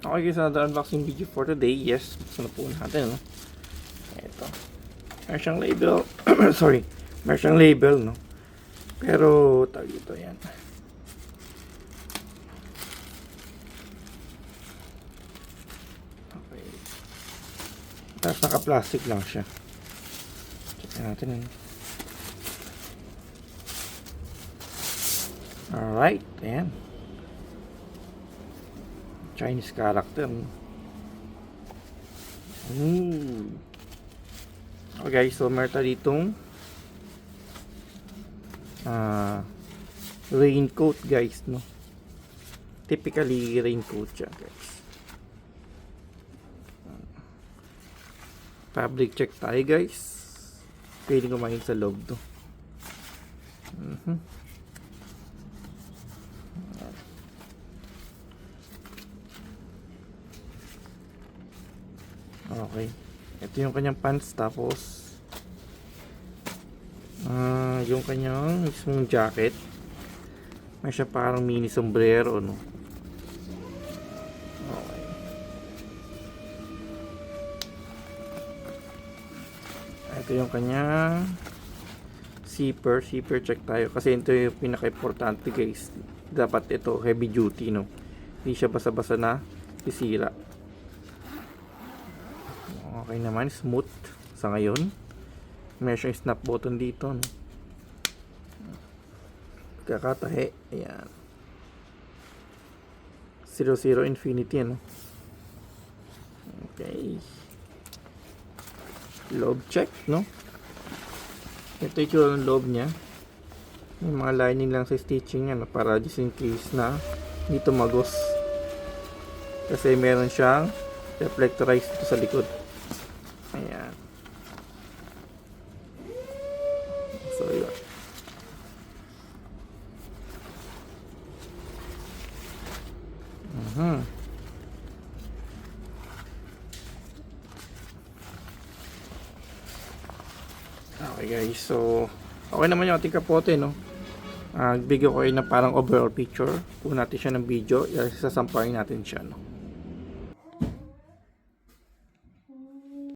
Okay guys, another unboxing video for today. Yes, buksan na po natin, no? Ito. Meron siyang label. Sorry. Meron siyang label, no? Pero, tawag ito, yan. Okay. Tapos naka-plastic lang siya. Check natin, no? Alright, ayan. Chinese character. Okay guys, so meron tayo ditong raincoat guys, no? Typically raincoat siya guys. Fabric check tayo guys. Pwede kumain sa loob to. Okay. Ito yung kanyang pants, tapos yung kanyang mismong jacket. May siya parang mini sombrero, no? Okay. Ito yung kanyang zipper check tayo, kasi ito yung pinaka-importante guys. Dapat ito heavy duty, no? Hindi siya basa-basa na sisira. Okay naman, smooth sa ngayon. May siyang snap button dito, no? Kakatahe, ayan. 00 infinity, no? Okay. Loob check, no? Ito yung loob niya. May mga lining lang sa stitching, ano, para just in case na hindi tumagos. Kasi meron siyang reflectorized dito sa likod. Ayan. So, yun. Okay guys, so okay naman yung ating kapote, no? Bigyan ko kayo ng parang overall picture. Kung natin siya ng video, isasampahin natin siya, no?